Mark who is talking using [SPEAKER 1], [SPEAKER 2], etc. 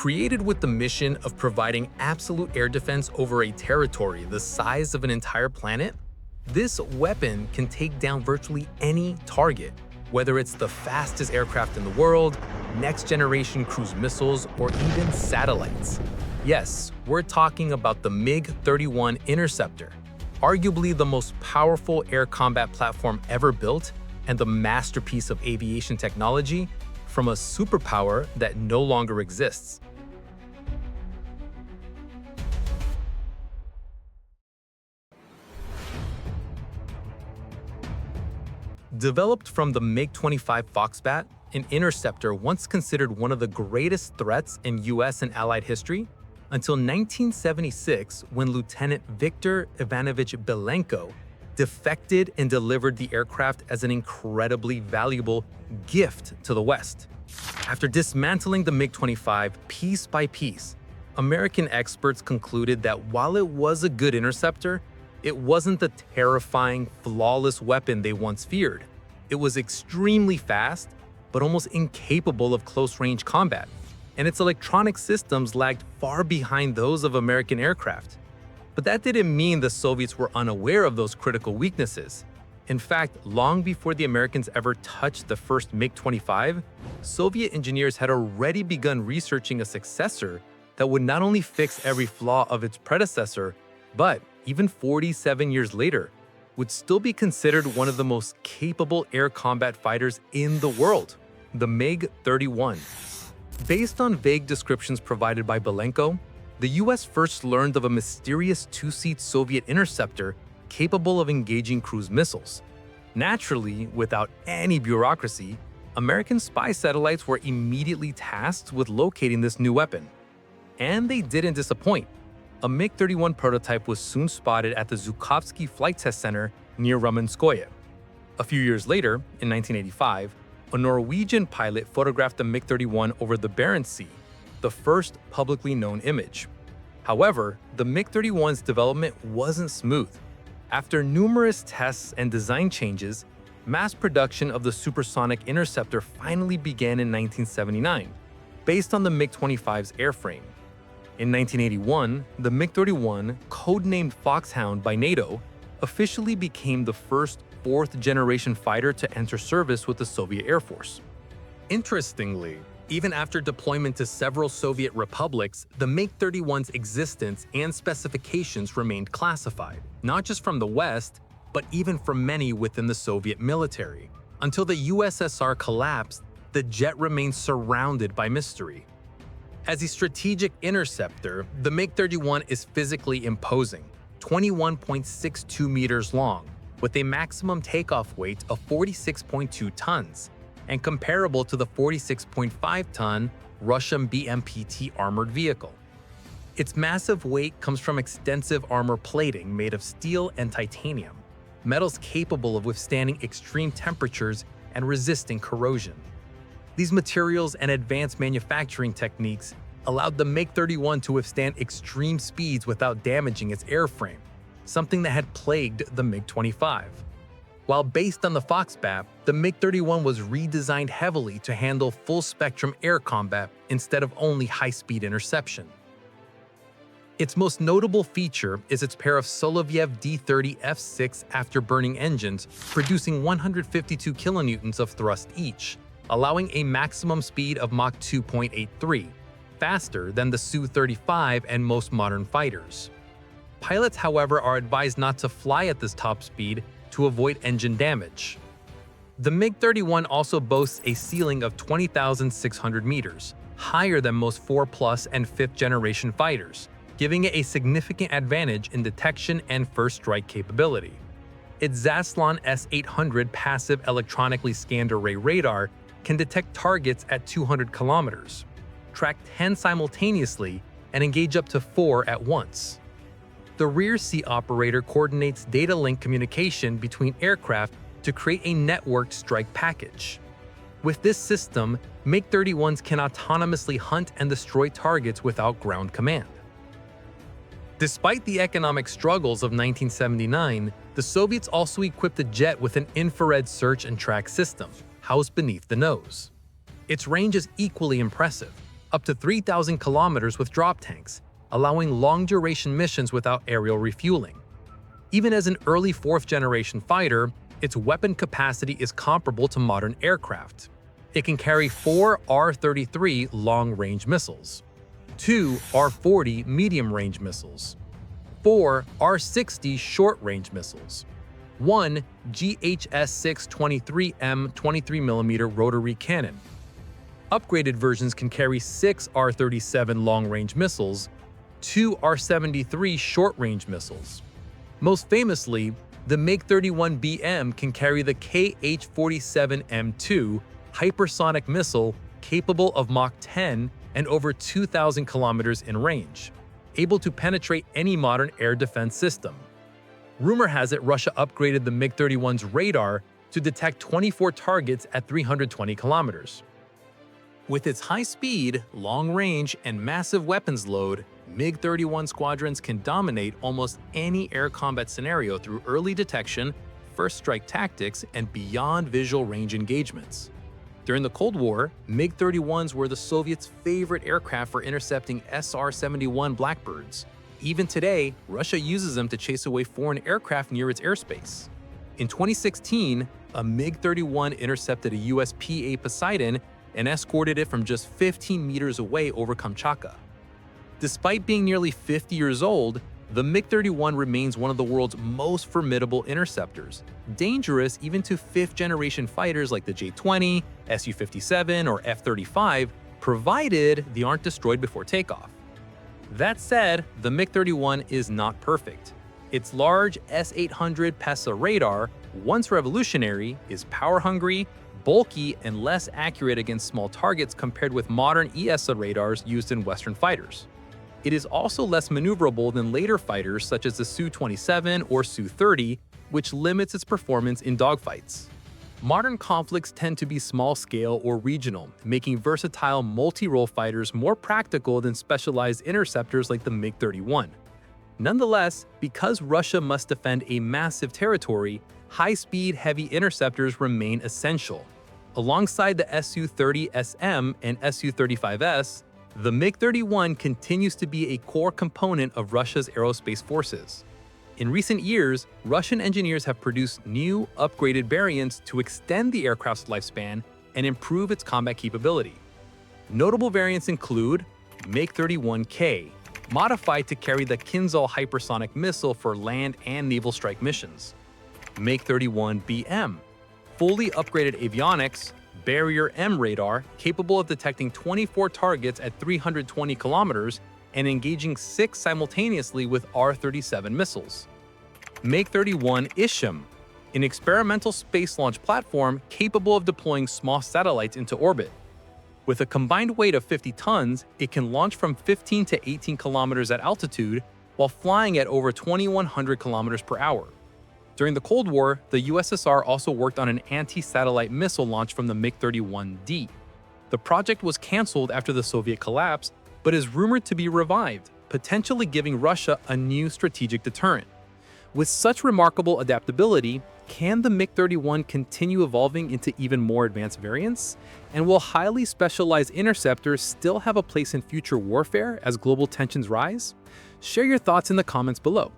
[SPEAKER 1] Created with the mission of providing absolute air defense over a territory the size of an entire planet, this weapon can take down virtually any target, whether it's the fastest aircraft in the world, next-generation cruise missiles, or even satellites. Yes, we're talking about the MiG-31 Interceptor, arguably the most powerful air combat platform ever built and the masterpiece of aviation technology from a superpower that no longer exists. Developed from the MiG-25 Foxbat, an interceptor once considered one of the greatest threats in US and Allied history, until 1976 when Lieutenant Viktor Ivanovich Belenko defected and delivered the aircraft as an incredibly valuable gift to the West. After dismantling the MiG-25 piece by piece, American experts concluded that while it was a good interceptor, it wasn't the terrifying, flawless weapon they once feared. It was extremely fast, but almost incapable of close-range combat, and its electronic systems lagged far behind those of American aircraft. But that didn't mean the Soviets were unaware of those critical weaknesses. In fact, long before the Americans ever touched the first MiG-25, Soviet engineers had already begun researching a successor that would not only fix every flaw of its predecessor, but even 47 years later, would still be considered one of the most capable air combat fighters in the world, the MiG-31. Based on vague descriptions provided by Belenko, the US first learned of a mysterious two-seat Soviet interceptor capable of engaging cruise missiles. Naturally, without any bureaucracy, American spy satellites were immediately tasked with locating this new weapon. And they didn't disappoint. A MiG-31 prototype was soon spotted at the Zhukovsky Flight Test Center near Ramenskoye. A few years later, in 1985, a Norwegian pilot photographed the MiG-31 over the Barents Sea, the first publicly known image. However, the MiG-31's development wasn't smooth. After numerous tests and design changes, mass production of the supersonic interceptor finally began in 1979, based on the MiG-25's airframe. In 1981, the MiG-31, codenamed Foxhound by NATO, officially became the first fourth-generation fighter to enter service with the Soviet Air Force. Interestingly, even after deployment to several Soviet republics, the MiG-31's existence and specifications remained classified, not just from the West, but even from many within the Soviet military. Until the USSR collapsed, the jet remained surrounded by mystery. As a strategic interceptor, the MiG-31 is physically imposing, 21.62 meters long, with a maximum takeoff weight of 46.2 tons, and comparable to the 46.5-ton Russian BMP-T armored vehicle. Its massive weight comes from extensive armor plating made of steel and titanium, metals capable of withstanding extreme temperatures and resisting corrosion. These materials and advanced manufacturing techniques allowed the MiG-31 to withstand extreme speeds without damaging its airframe, something that had plagued the MiG-25. While based on the Foxbat, the MiG-31 was redesigned heavily to handle full-spectrum air combat instead of only high-speed interception. Its most notable feature is its pair of Soloviev D-30 F6 afterburning engines producing 152 kilonewtons of thrust each, allowing a maximum speed of Mach 2.83, faster than the Su-35 and most modern fighters. Pilots, however, are advised not to fly at this top speed to avoid engine damage. The MiG-31 also boasts a ceiling of 20,600 meters, higher than most 4+ and 5th-generation fighters, giving it a significant advantage in detection and first strike capability. Its Zaslon S-800 passive electronically scanned array radar can detect targets at 200 kilometers, track 10 simultaneously, and engage up to 4 at once. The rear seat operator coordinates data link communication between aircraft to create a networked strike package. With this system, MiG-31s can autonomously hunt and destroy targets without ground command. Despite the economic struggles of 1979, the Soviets also equipped the jet with an infrared search and track system, housed beneath the nose. Its range is equally impressive, up to 3,000 kilometers with drop tanks, allowing long-duration missions without aerial refueling. Even as an early fourth-generation fighter, its weapon capacity is comparable to modern aircraft. It can carry 4 R-33 long-range missiles, 2 R-40 medium-range missiles, 4 R-60 short-range missiles, 1 GHS-623M 23mm rotary cannon. Upgraded versions can carry 6 R-37 long-range missiles, 2 R-73 short-range missiles. Most famously, the MiG-31 can carry the KH-47M2 hypersonic missile capable of Mach 10 and over 2,000 kilometers in range, able to penetrate any modern air defense system. Rumor has it Russia upgraded the MiG-31's radar to detect 24 targets at 320 kilometers. With its high speed, long range, and massive weapons load, MiG-31 squadrons can dominate almost any air combat scenario through early detection, first strike tactics, and beyond visual range engagements. During the Cold War, MiG-31s were the Soviets' favorite aircraft for intercepting SR-71 Blackbirds. Even today, Russia uses them to chase away foreign aircraft near its airspace. In 2016, a MiG-31 intercepted a US P-8 Poseidon and escorted it from just 15 meters away over Kamchatka. Despite being nearly 50 years old, the MiG-31 remains one of the world's most formidable interceptors, dangerous even to fifth-generation fighters like the J-20, Su-57, or F-35, provided they aren't destroyed before takeoff. That said, the MiG-31 is not perfect. Its large S-800 PESA radar, once revolutionary, is power-hungry, bulky, and less accurate against small targets compared with modern ESA radars used in Western fighters. It is also less maneuverable than later fighters such as the Su-27 or Su-30, which limits its performance in dogfights. Modern conflicts tend to be small-scale or regional, making versatile multi-role fighters more practical than specialized interceptors like the MiG-31. Nonetheless, because Russia must defend a massive territory, high-speed heavy interceptors remain essential. Alongside the Su-30SM and Su-35S, the MiG-31 continues to be a core component of Russia's aerospace forces. In recent years, Russian engineers have produced new, upgraded variants to extend the aircraft's lifespan and improve its combat capability. Notable variants include MiG-31K, modified to carry the Kinzhal hypersonic missile for land and naval strike missions; MiG-31BM, fully upgraded avionics, Barrier M radar capable of detecting 24 targets at 320 kilometers and engaging 6 simultaneously with R-37 missiles; MiG-31 Ishim, an experimental space launch platform capable of deploying small satellites into orbit. With a combined weight of 50 tons, it can launch from 15 to 18 kilometers at altitude while flying at over 2,100 kilometers per hour. During the Cold War, the USSR also worked on an anti-satellite missile launch from the MiG-31D. The project was cancelled after the Soviet collapse, but is rumored to be revived, potentially giving Russia a new strategic deterrent. With such remarkable adaptability, can the MiG-31 continue evolving into even more advanced variants? And will highly specialized interceptors still have a place in future warfare as global tensions rise? Share your thoughts in the comments below.